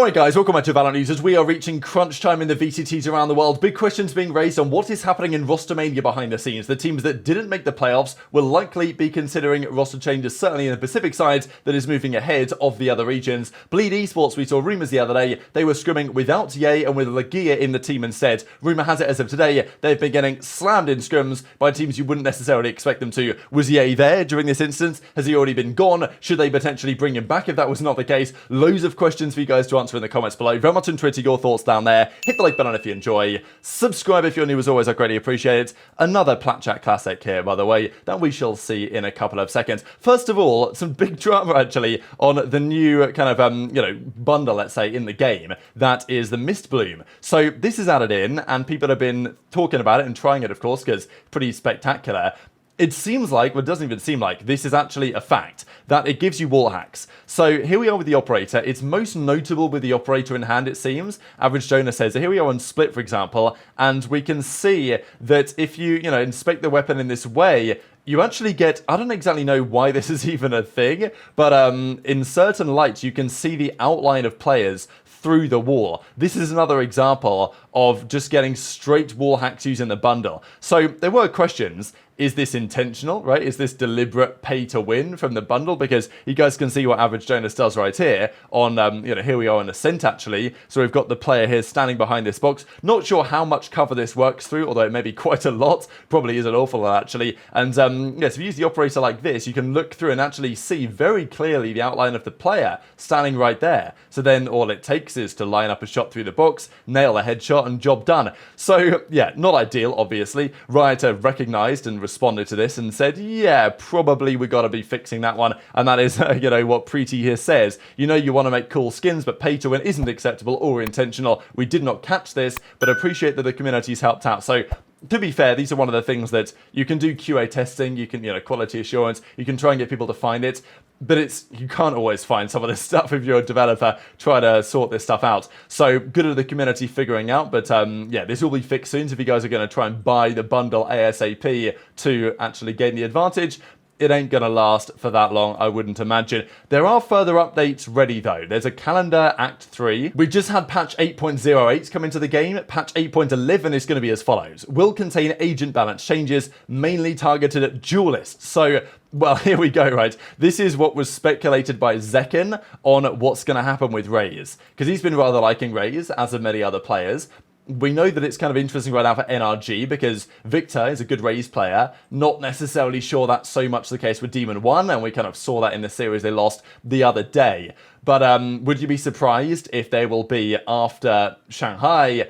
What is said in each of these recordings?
Alright guys, welcome back to VALORANT News. As we are reaching crunch time in the VCTs around the world, big questions being raised on what is happening in rostermania behind the scenes. The teams that didn't make the playoffs will likely be considering roster changes, certainly in the Pacific side, that is moving ahead of the other regions. Bleed Esports, we saw rumours the other day, they were scrimming without Ye and with Lagia in the team instead. Rumour has it as of today, they've been getting slammed in scrims by teams you wouldn't necessarily expect them to. Was Ye there during this instance? Has he already been gone? Should they potentially bring him back if that was not the case? Loads of questions for you guys to answer in the comments below. Very much on Twitter, your thoughts down there. Hit the like button if you enjoy. Subscribe if you're new as always, I greatly appreciate it. Another Plat Chat classic here, by the way, that we shall see in a couple of seconds. First of all, some big drama actually on the new kind of, bundle, let's say, in the game. That is the Mist Bloom. So this is added in, and people have been talking about it and trying it, of course, because pretty spectacular. It seems like, well, it doesn't even seem like, this is actually a fact, that it gives you Wallhacks. So here we are with the operator. It's most notable with the operator in hand, it seems. Average Jonah says, here we are on Split, for example, and we can see that if you, inspect the weapon in this way, you actually get, I don't exactly know why this is even a thing, but in certain lights, you can see the outline of players through the wall. This is another example of just getting straight wall hacks using the bundle. So there were questions. Is this intentional, right? Is this deliberate pay to win from the bundle? Because you guys can see what Average Jonas does right here on, here we are in Ascent actually. So we've got the player here standing behind this box. Not sure how much cover this works through, although it may be quite a lot. Probably is an awful lot actually. And yes, if you use the operator like this, you can look through and actually see very clearly the outline of the player standing right there. So then all it takes is to line up a shot through the box, nail a headshot, and job done. So yeah, not ideal, obviously. Riot have recognized and responded to this and said, yeah, probably we got to be fixing that one. And that is, what Preeti here says. You want to make cool skins, but pay to win isn't acceptable or intentional. We did not catch this, but appreciate that the community's helped out. So to be fair, these are one of the things that you can do QA testing, you can, quality assurance, you can try and get people to find it, but you can't always find some of this stuff if you're a developer trying to sort this stuff out. So good at the community figuring out, but yeah, this will be fixed soon. So if you guys are going to try and buy the bundle ASAP to actually gain the advantage, it ain't going to last for that long, I wouldn't imagine. There are further updates ready, though. There's a calendar Act 3. We just had patch 8.08 come into the game. Patch 8.11 is going to be as follows. Will contain agent balance changes, mainly targeted at duelists. So, well, here we go, right? This is what was speculated by Zekken on what's going to happen with Raze. Because he's been rather liking Raze, as have many other players. We know that it's kind of interesting right now for NRG because Victor is a good Raze player. Not necessarily sure that's so much the case with Demon 1, and we kind of saw that in the series they lost the other day. But would you be surprised if there will be, after Shanghai,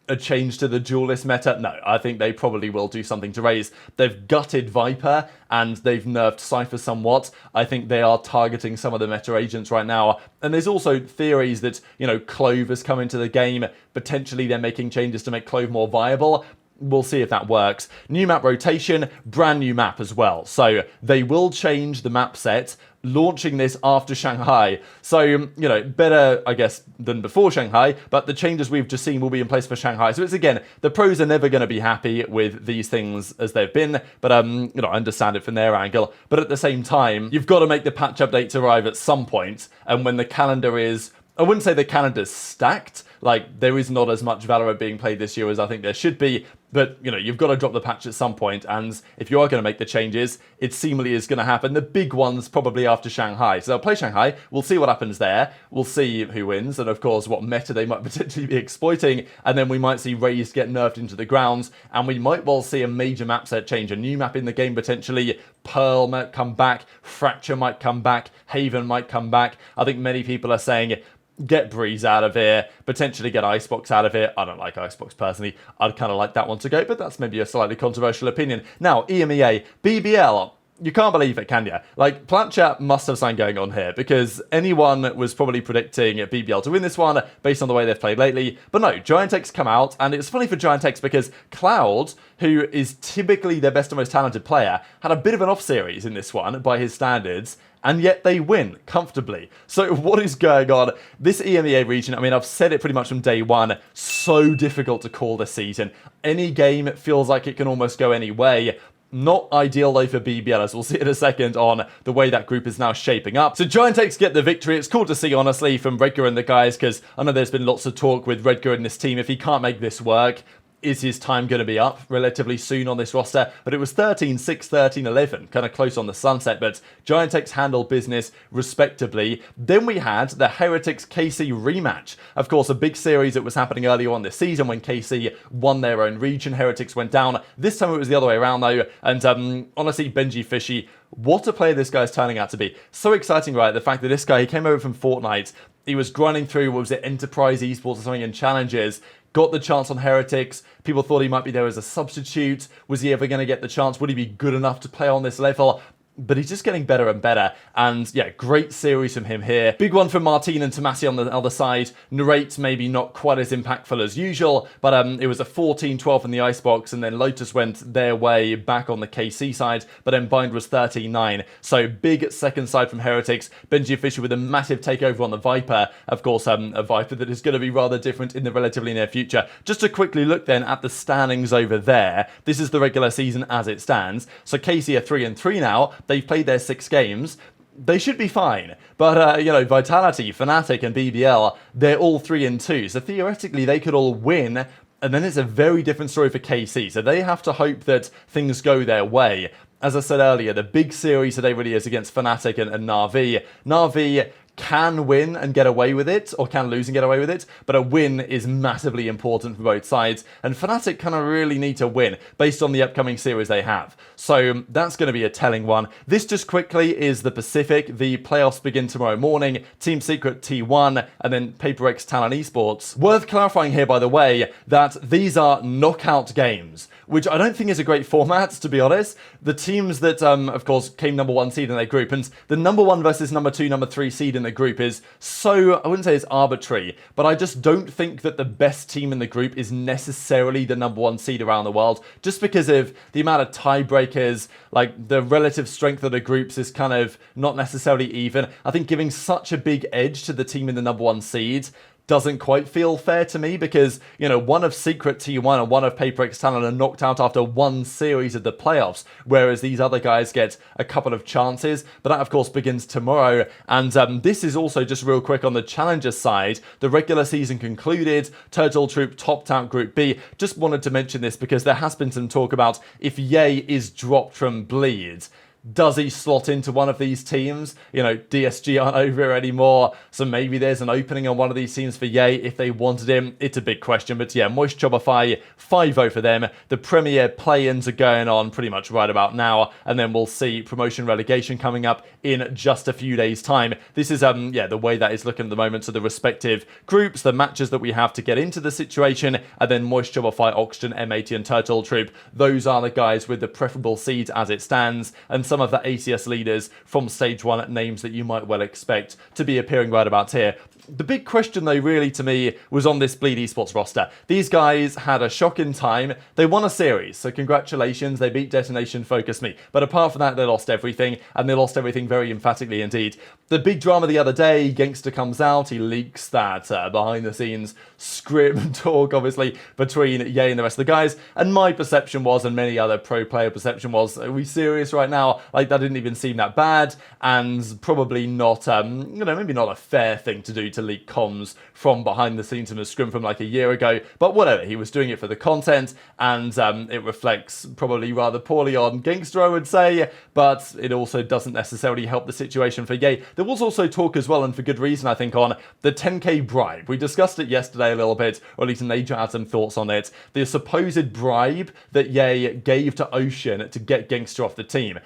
a change to the duelist meta? No, I think they probably will do something to Raze. They've gutted Viper and they've nerfed Cypher somewhat. I think they are targeting some of the meta agents right now. And there's also theories that, Clove has come into the game. Potentially they're making changes to make Clove more viable. We'll see if that works. New map rotation, brand new map as well. So they will change the map set, launching this after Shanghai. So, better, I guess, than before Shanghai, but the changes we've just seen will be in place for Shanghai. So it's, again, the pros are never going to be happy with these things as they've been, but, I understand it from their angle. But at the same time, you've got to make the patch updates arrive at some point, and when the calendar is, I wouldn't say the calendar's stacked, like, there is not as much Valorant being played this year as I think there should be, but, you've got to drop the patch at some point, and if you are going to make the changes, it seemingly is going to happen. The big ones probably after Shanghai. So they'll play Shanghai, we'll see what happens there, we'll see who wins, and of course what meta they might potentially be exploiting, and then we might see Raze get nerfed into the grounds, and we might well see a major map set change, a new map in the game potentially. Pearl might come back, Fracture might come back, Haven might come back. I think many people are saying, get Breeze out of here, potentially get Icebox out of here. I don't like Icebox personally. I'd kind of like that one to go, but that's maybe a slightly controversial opinion. Now, EMEA, BBL. You can't believe it, can you? Like, Plat Chat must have something going on here, because anyone was probably predicting BBL to win this one based on the way they've played lately. But no, GiantX come out, and it's funny for GiantX because Cloud, who is typically their best and most talented player, had a bit of an off series in this one by his standards, and yet they win comfortably. So what is going on? This EMEA region, I mean, I've said it pretty much from day one, so difficult to call this season. Any game feels like it can almost go any way. Not ideal though for BBL, as we'll see in a second on the way that group is now shaping up. So Giant.X get the victory. It's cool to see, honestly, from Redgar and the guys, because I know there's been lots of talk with Redgar and this team. If he can't make this work, is his time going to be up relatively soon on this roster? But it was 13-6, 13-11, kind of close on the sunset, but Giant.X handled business respectably. Then we had the Heretics KC rematch. Of course, a big series that was happening earlier on this season when KC won their own region. Heretics went down. This time it was the other way around though, and honestly, Gen.G Fishy, what a player this guy's turning out to be. So exciting, right? The fact that this guy, he came over from Fortnite, he was grinding through, what was it, Enterprise Esports or something in Challenges, got the chance on Heretics. People thought he might be there as a substitute. Was he ever going to get the chance? Would he be good enough to play on this level? But he's just getting better and better. And yeah, great series from him here. Big one from Martin and Tomasi on the other side. Narrate maybe not quite as impactful as usual, but it was a 14-12 in the Icebox, and then Lotus went their way back on the KC side, but then Bind was 13-9. So big second side from Heretics. Gen.G Fisher with a massive takeover on the Viper. Of course, a Viper that is going to be rather different in the relatively near future. Just to quickly look then at the standings over there. This is the regular season as it stands. So KC are 3-3 now. They've played their 6 games. They should be fine. But, you know, Vitality, Fnatic, and BBL, they're all 3-2. So theoretically, they could all win. And then it's a very different story for KC. So they have to hope that things go their way. As I said earlier, the big series today really is against Fnatic and Na'Vi. Na'Vi can win and get away with it, or can lose and get away with it, but a win is massively important for both sides, and Fnatic kind of really need to win based on the upcoming series they have. So that's going to be a telling one. This just quickly is the Pacific. The playoffs begin tomorrow morning. Team Secret T1, and then PaperX Talent Esports. Worth clarifying here, by the way, that these are knockout games, which I don't think is a great format, to be honest. The teams that, of course, came number 1 seed in their group, and the number 1 versus number 2, number 3 seed in the group is so, I wouldn't say it's arbitrary, but I just don't think that the best team in the group is necessarily the number 1 seed around the world, just because of the amount of tiebreakers, like the relative strength of the groups is kind of not necessarily even. I think giving such a big edge to the team in the number 1 seed doesn't quite feel fair to me, because, you know, one of Secret T1 and one of PaperX Talent are knocked out after 1 series of the playoffs, whereas these other guys get a couple of chances. But that, of course, begins tomorrow. And this is also just real quick on the Challenger side. The regular season concluded. Turtle Troop topped out Group B. Just wanted to mention this because there has been some talk about if Ye is dropped from Bleed, does he slot into one of these teams? You know, DSG aren't over here anymore, so maybe there's an opening on one of these teams for Ye if they wanted him. It's a big question, but yeah, Moist Shopify, 5-0 for them. The Premier play-ins are going on pretty much right about now, and then we'll see promotion relegation coming up in just a few days' time. This is, yeah, the way that is looking at the moment. So the respective groups, the matches that we have to get into the situation, and then Moist Shopify, Oxygen, M80, and Turtle Troop. Those are the guys with the preferable seeds as it stands, and some of the ACS leaders from Stage 1 names that you might well expect to be appearing right about here. The big question, though, really, to me, was on this Bleed Esports roster. These guys had a shocking time. They won a series, so congratulations. They beat Detonation Focus Me. But apart from that, they lost everything, and they lost everything very emphatically indeed. The big drama the other day, Gangster comes out. He leaks that behind-the-scenes scrim talk, obviously, between Ye and the rest of the guys. And my perception was, and many other pro player perception was, are we serious right now? Like, that didn't even seem that bad, and probably not, you know, maybe not a fair thing to do to leak comms from behind the scenes in a scrim from like a year ago, but whatever, he was doing it for the content, and it reflects probably rather poorly on Gangster, I would say, but it also doesn't necessarily help the situation for Ye. There was also talk as well, and for good reason, I think, on the 10k bribe. We discussed it yesterday a little bit, or at least Nature had some thoughts on it. The supposed bribe that Ye gave to Ocean to get Gangster off the team.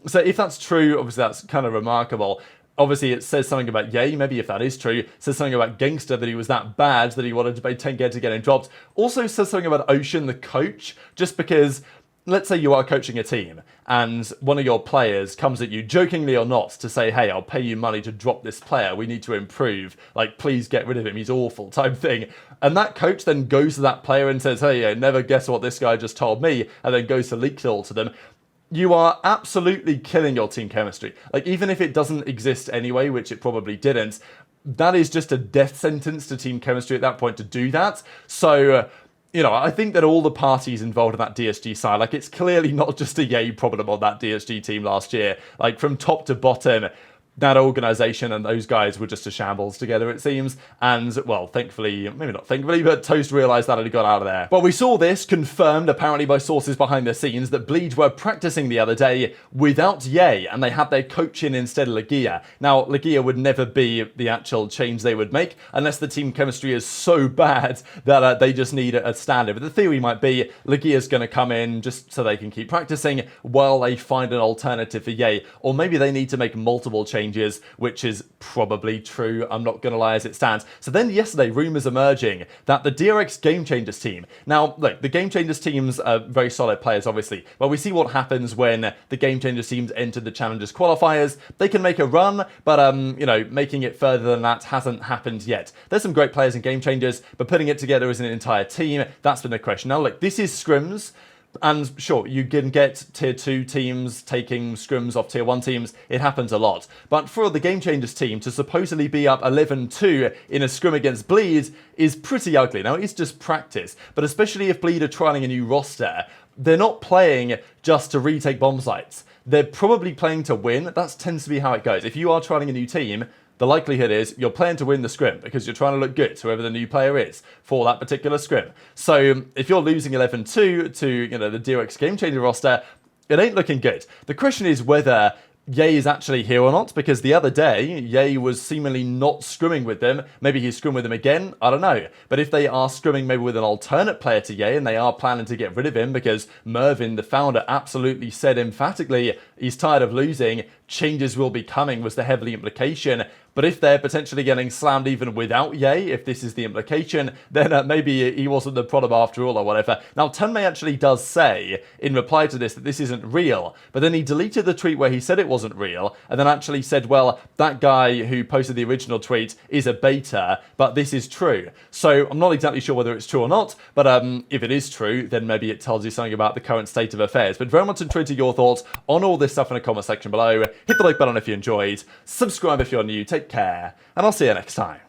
So if that's true, obviously that's kind of remarkable. Obviously, it says something about Ye, maybe if that is true. It says something about Gangster, that he was that bad that he wanted to pay 10k to get him dropped. Also says something about Ocean, the coach, just because, let's say you are coaching a team, and one of your players comes at you, jokingly or not, to say, hey, I'll pay you money to drop this player, we need to improve, like, please get rid of him, he's awful, type thing. And that coach then goes to that player and says, hey, never guess what this guy just told me, and then goes to leak it all to them. You are absolutely killing your team chemistry. Like, even if it doesn't exist anyway, which it probably didn't, that is just a death sentence to team chemistry at that point to do that. So, you know, I think that all the parties involved in that DSG side, like, it's clearly not just a Yay problem on that DSG team last year. Like, from top to bottom, that organization and those guys were just a shambles together, it seems. And, well, thankfully, maybe not thankfully, but Toast realized that and he got out of there. Well, we saw this confirmed, apparently, by sources behind the scenes, that Bleed were practicing the other day without Yay, and they had their coach in instead of Legia. Now, Legia would never be the actual change they would make unless the team chemistry is so bad that they just need a standard. But the theory might be Legia's going to come in just so they can keep practicing while they find an alternative for Yay. Or maybe they need to make multiple changes, which is probably true, I'm not going to lie, as it stands. So then yesterday, rumours emerging that the DRX Game Changers team... Now, look, the Game Changers teams are very solid players, obviously, but we see what happens when the Game Changers teams enter the Challengers qualifiers. They can make a run, but, you know, making it further than that hasn't happened yet. There's some great players in Game Changers, but putting it together as an entire team, that's been the question. Now, look, this is Scrims. And sure, you can get tier 2 teams taking scrims off tier 1 teams. It happens a lot. But for the Game Changers team to supposedly be up 11-2 in a scrim against Bleed is pretty ugly. Now, it's just practice. But especially if Bleed are trialing a new roster, they're not playing just to retake bomb sites. They're probably playing to win. That tends to be how it goes. If you are trialing a new team, the likelihood is you're playing to win the scrim because you're trying to look good to whoever the new player is for that particular scrim. So if you're losing 11-2 to, you know, the DRX Game Changer roster, it ain't looking good. The question is whether Yay is actually here or not, because the other day, Yay was seemingly not scrimming with them. Maybe he's scrimming with them again, I don't know. But if they are scrimming maybe with an alternate player to Yay, and they are planning to get rid of him because Mervin, the founder, absolutely said emphatically he's tired of losing, changes will be coming was the heavily implication. But if they're potentially getting slammed even without Yay, if this is the implication, then maybe he wasn't the problem after all or whatever. Now, Tunmei actually does say, in reply to this, that this isn't real. But then he deleted the tweet where he said it wasn't real, and then actually said, well, that guy who posted the original tweet is a beta, but this is true. So I'm not exactly sure whether it's true or not, but if it is true, then maybe it tells you something about the current state of affairs. But very much intrigued to your thoughts on all this stuff in the comment section below. Hit the like button if you enjoyed, subscribe if you're new, take care, and I'll see you next time.